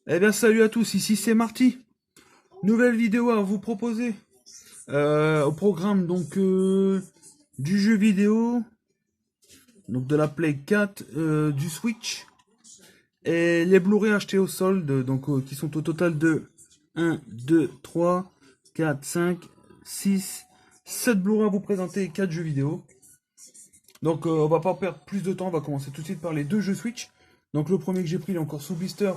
Eh bien salut à tous, ici c'est Marty. Nouvelle vidéo à vous proposer. Au programme du jeu vidéo, donc de la Play 4, du Switch et les Blu-ray achetés au solde, qui sont au total de 1, 2, 3, 4, 5, 6, 7 Blu-ray à vous présenter et 4 jeux vidéo. Donc on va pas perdre plus de temps, on va commencer tout de suite par les deux jeux Switch. Donc le premier que j'ai pris il est encore sous blister,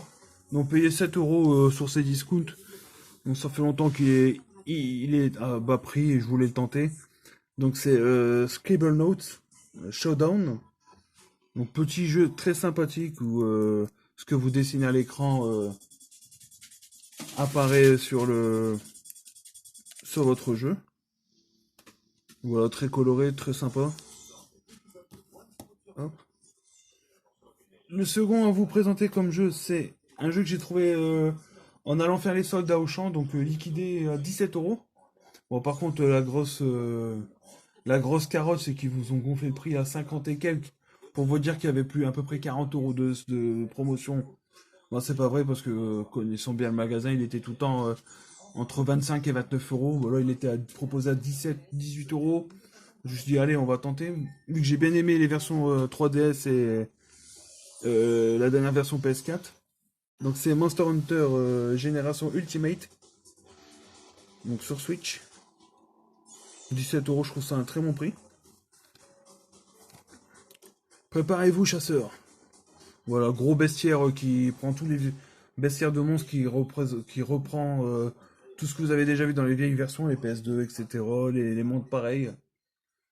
donc payé 7 euros sur ses discounts. Donc ça fait longtemps qu'il est à bas prix et je voulais le tenter. Donc c'est Scribble Notes Showdown. Donc petit jeu très sympathique où ce que vous dessinez à l'écran apparaît sur votre jeu. Voilà, très coloré, très sympa. Hop. Le second à vous présenter comme jeu, c'est un jeu que j'ai trouvé en allant faire les soldes à Auchan, donc liquidé à 17 euros. Bon, par contre, la grosse carotte, c'est qu'ils vous ont gonflé le prix à 50 et quelques pour vous dire qu'il y avait plus à peu près 40 euros de promotion. Bon, c'est pas vrai parce que connaissant bien le magasin, il était tout le temps entre 25 et 29 euros. Voilà, il était proposé à 17, 18 euros. Je me suis dit, allez, on va tenter. Vu que j'ai bien aimé les versions 3DS et la dernière version PS4. Donc c'est Monster Hunter Génération Ultimate. Donc sur Switch. 17 euros, je trouve ça un très bon prix. Préparez-vous, chasseurs. Voilà, gros bestiaire qui prend tous les bestiaires de monstres qui reprend tout ce que vous avez déjà vu dans les vieilles versions, les PS2, etc. Les mondes pareils.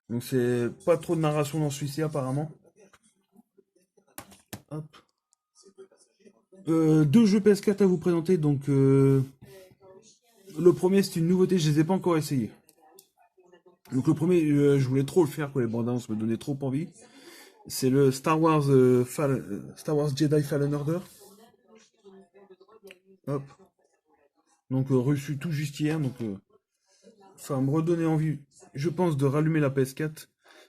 Donc c'est pas trop de narration dans celui-ci apparemment. Hop. Deux jeux PS4 à vous présenter. Donc le premier c'est une nouveauté, je les ai pas encore essayés. Donc le premier, je voulais trop le faire, quoi, les bandes annonces me donnaient trop envie. C'est le Star Wars Jedi Fallen Order. Hop. Donc reçu tout juste hier, donc ça va me redonner envie, je pense, de rallumer la PS4.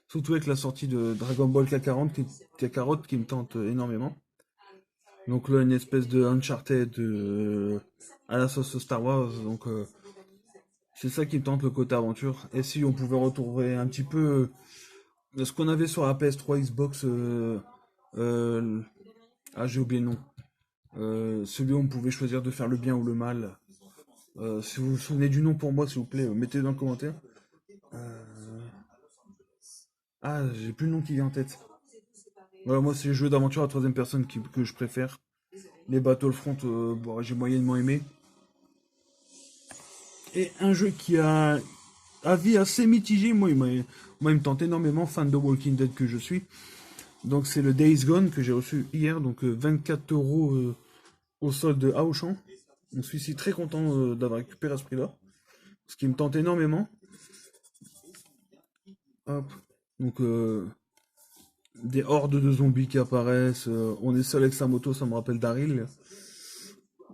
Surtout avec la sortie de Dragon Ball Kakarot qui me tente énormément. Donc là, une espèce de Uncharted à la sauce Star Wars. Donc c'est ça qui me tente, le côté aventure. Et si on pouvait retrouver un petit peu ce qu'on avait sur la PS3 Xbox. Euh, j'ai oublié le nom. Celui où on pouvait choisir de faire le bien ou le mal. Si vous vous souvenez du nom pour moi, s'il vous plaît, mettez-le dans le commentaire. J'ai plus le nom qui vient en tête. Voilà, moi, c'est les jeux d'aventure à troisième personne que je préfère. Les Battlefront, bon, j'ai moyennement aimé. Et un jeu qui a avis assez mitigé, moi, il me tente énormément, fan de Walking Dead que je suis. Donc, c'est le Days Gone que j'ai reçu hier, donc 24 euros au solde à Auchan. Je suis ici très content d'avoir récupéré à ce prix-là. Ce qui me tente énormément. Hop. Donc, des hordes de zombies qui apparaissent. On est seul avec sa moto, ça me rappelle Daryl.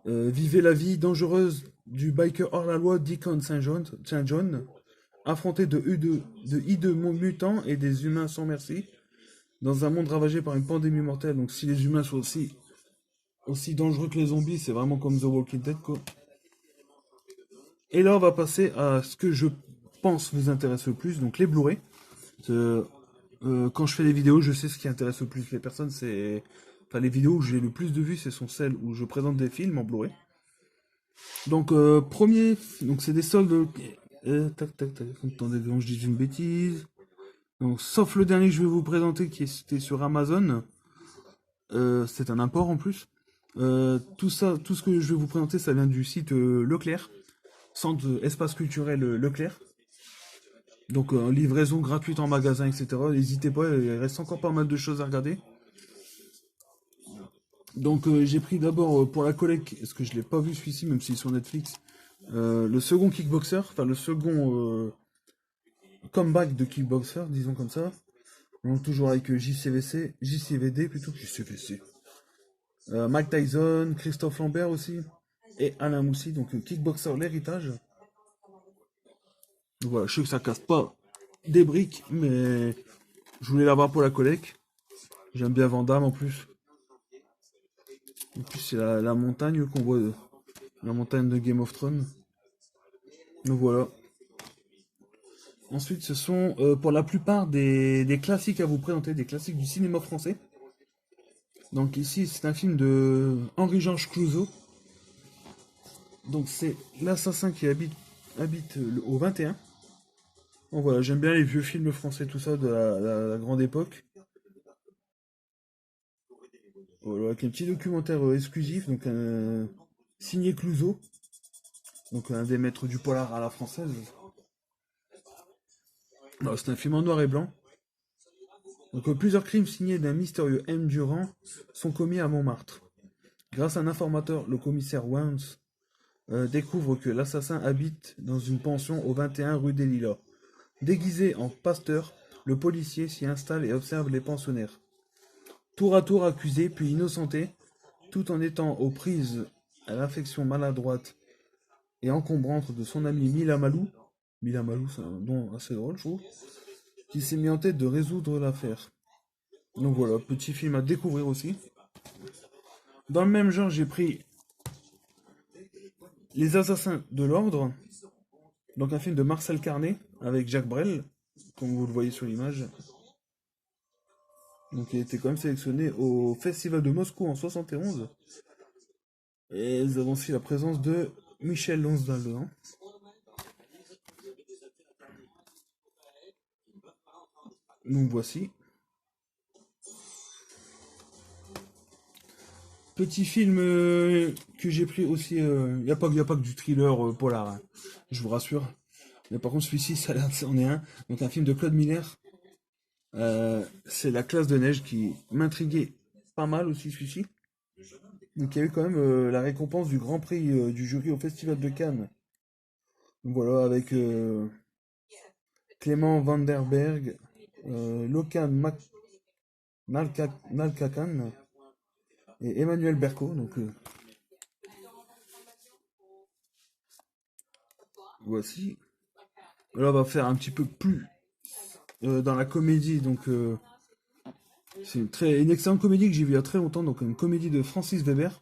Vivez la vie dangereuse du biker hors la loi Deacon Saint John. Affronté de hideux mutants et des humains sans merci. Dans un monde ravagé par une pandémie mortelle. Donc si les humains sont aussi dangereux que les zombies, c'est vraiment comme The Walking Dead, quoi. Et là, on va passer à ce que je pense vous intéresse le plus, donc les Blu-ray. Quand je fais des vidéos, je sais ce qui intéresse le plus les personnes, c'est... Enfin, les vidéos où j'ai le plus de vues, ce sont celles où je présente des films en Blu-ray. Donc, premier, donc c'est des soldes... tac, tac, tac, attendez, je dis une bêtise. Donc, sauf le dernier que je vais vous présenter, qui était sur Amazon. C'est un import en plus. Tout ça, tout ce que je vais vous présenter, ça vient du site Leclerc, centre espace culturel Leclerc. Donc livraison gratuite en magasin, etc. N'hésitez pas, il reste encore pas mal de choses à regarder. Donc j'ai pris d'abord pour la collecte, parce que je l'ai pas vu celui-ci, même s'il est sur Netflix, le second Kickboxer, enfin le second comeback de Kickboxer, disons comme ça. Donc toujours avec JCVD plutôt, JCVC. Mike Tyson, Christophe Lambert aussi, et Alain Moussi, donc Kickboxer l'héritage. Donc voilà, je sais que ça casse pas des briques, mais je voulais l'avoir pour la collecte. J'aime bien Van Damme en plus. En plus, c'est la montagne qu'on voit, la montagne de Game of Thrones. Donc voilà. Ensuite, ce sont pour la plupart des classiques à vous présenter, des classiques du cinéma français. Donc ici, c'est un film de Henri-Georges Clouzot. Donc c'est l'assassin qui habite au 21. Donc voilà, j'aime bien les vieux films français, tout ça, de la grande époque. Voilà, avec un petit documentaire exclusif, donc signé Clouzot, donc un des maîtres du polar à la française. Alors, c'est un film en noir et blanc. Donc plusieurs crimes signés d'un mystérieux M. Durand sont commis à Montmartre. Grâce à un informateur, le commissaire Wans découvre que l'assassin habite dans une pension au 21 rue des Lilas. Déguisé en pasteur, le policier s'y installe et observe les pensionnaires. Tour à tour accusé puis innocenté, tout en étant aux prises à l'affection maladroite et encombrante de son ami Mila Malou. Mila Malou, c'est un nom assez drôle, je trouve. Qui s'est mis en tête de résoudre l'affaire. Donc voilà, petit film à découvrir aussi. Dans le même genre, j'ai pris Les Assassins de l'Ordre, donc un film de Marcel Carné avec Jacques Brel, comme vous le voyez sur l'image. Donc il a été quand même sélectionné au Festival de Moscou en 71. Et nous avons aussi la présence de Michel Lonsdal dedans. Donc voici. Petit film que j'ai pris aussi. Il n'y a pas que du thriller polar, hein, je vous rassure. Mais par contre, celui-ci, ça en est un. Donc un film de Claude Miller. C'est La classe de neige qui m'intriguait pas mal aussi, celui-ci. Donc il y a eu quand même la récompense du Grand Prix du jury au Festival de Cannes. Donc voilà, avec Clément Vanderberg, Lokan Nalkakan et Emmanuel Berco. Donc voici. Là, on va faire un petit peu plus dans la comédie. Donc c'est une excellente comédie que j'ai vue il y a très longtemps. Donc une comédie de Francis Weber,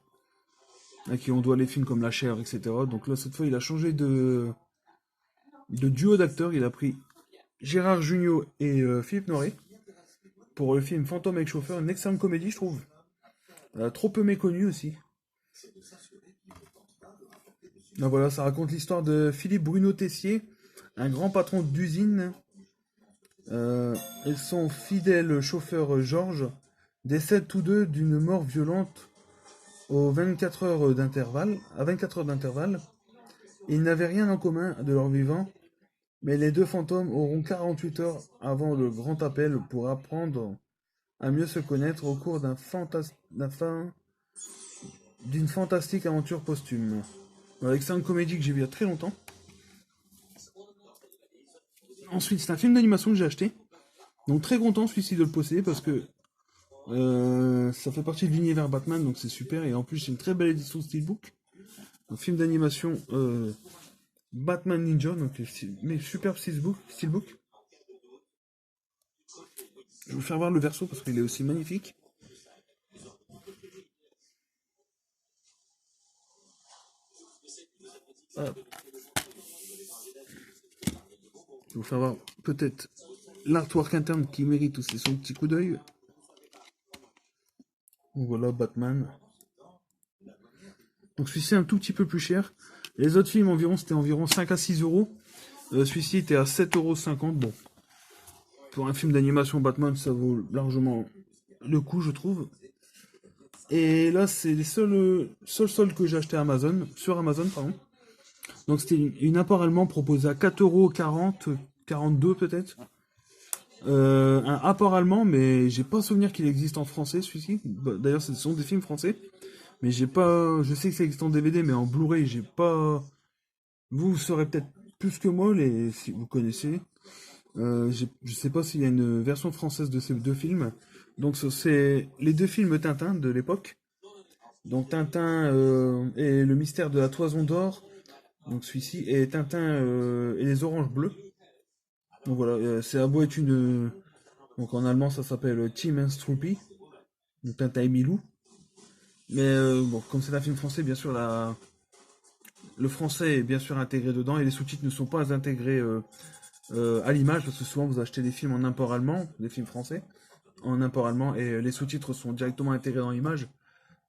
à qui on doit les films comme La Chair, etc. Donc là, cette fois, il a changé de duo d'acteurs. Il a pris Gérard Jugnot et Philippe Noiret pour le film Fantôme avec chauffeur. Une excellente comédie, je trouve. Trop peu méconnue aussi. Donc voilà, ça raconte l'histoire de Philippe Bruno Tessier, un grand patron d'usine, et son fidèle chauffeur Georges décèdent tous deux d'une mort violente à 24 heures d'intervalle. Ils n'avaient rien en commun de leur vivant, mais les deux fantômes auront 48 heures avant le grand appel pour apprendre à mieux se connaître au cours d'une fantastique aventure posthume. Avec ça, une comédie que j'ai vue il y a très longtemps. Ensuite, c'est un film d'animation que j'ai acheté. Donc très content celui-ci de le posséder parce que ça fait partie de l'univers Batman, donc c'est super. Et en plus, c'est une très belle édition Steelbook. Un film d'animation Batman Ninja, donc mais superbe Steelbook. Je vais vous faire voir le verso parce qu'il est aussi magnifique. Hop. Je vais vous faire voir peut-être l'artwork interne qui mérite aussi son petit coup d'œil. Donc voilà, Batman. Donc celui-ci est un tout petit peu plus cher. Les autres films c'était environ 5 à 6 euros. Celui-ci était à 7,50 €. Bon, pour un film d'animation Batman, ça vaut largement le coup, je trouve. Et là, c'est les seuls soldes que j'ai acheté sur Amazon, pardon. Donc c'était une apport allemand proposée à 4,40 €, 42 peut-être. Un apport allemand, mais j'ai pas souvenir qu'il existe en français celui-ci. D'ailleurs, ce sont des films français. Mais j'ai pas. Je sais que ça existe en DVD, mais en Blu-ray, j'ai pas. Vous saurez peut-être plus que moi, si vous connaissez. Je sais pas s'il y a une version française de ces deux films. Donc c'est les deux films Tintin de l'époque. Donc Tintin et le mystère de la toison d'or. Donc celui-ci et Tintin et les oranges bleues. Donc voilà, c'est à beau être une. Donc en allemand ça s'appelle Tim and Struppy. Donc Tintin et Milou. Mais bon, comme c'est un film français, bien sûr, le français est bien sûr intégré dedans et les sous-titres ne sont pas intégrés à l'image parce que souvent vous achetez des films en import allemand, des films français en import allemand et les sous-titres sont directement intégrés dans l'image.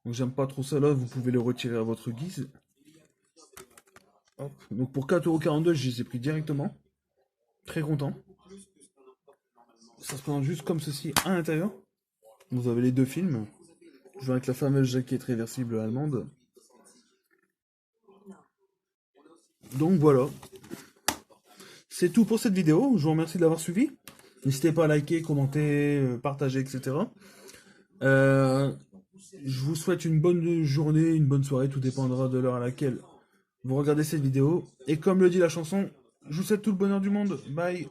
Donc j'aime pas trop ça là, vous pouvez les retirer à votre guise. Hop. Donc pour 4,42€, je les ai pris directement. Très content. Ça se présente juste comme ceci à l'intérieur. Vous avez les deux films. Je avec la fameuse jaquette réversible allemande. Donc voilà. C'est tout pour cette vidéo. Je vous remercie de l'avoir suivi. N'hésitez pas à liker, commenter, partager, etc. Euh, je vous souhaite une bonne journée, une bonne soirée. Tout dépendra de l'heure à laquelle vous regardez cette vidéo. Et comme le dit la chanson, je vous souhaite tout le bonheur du monde. Bye.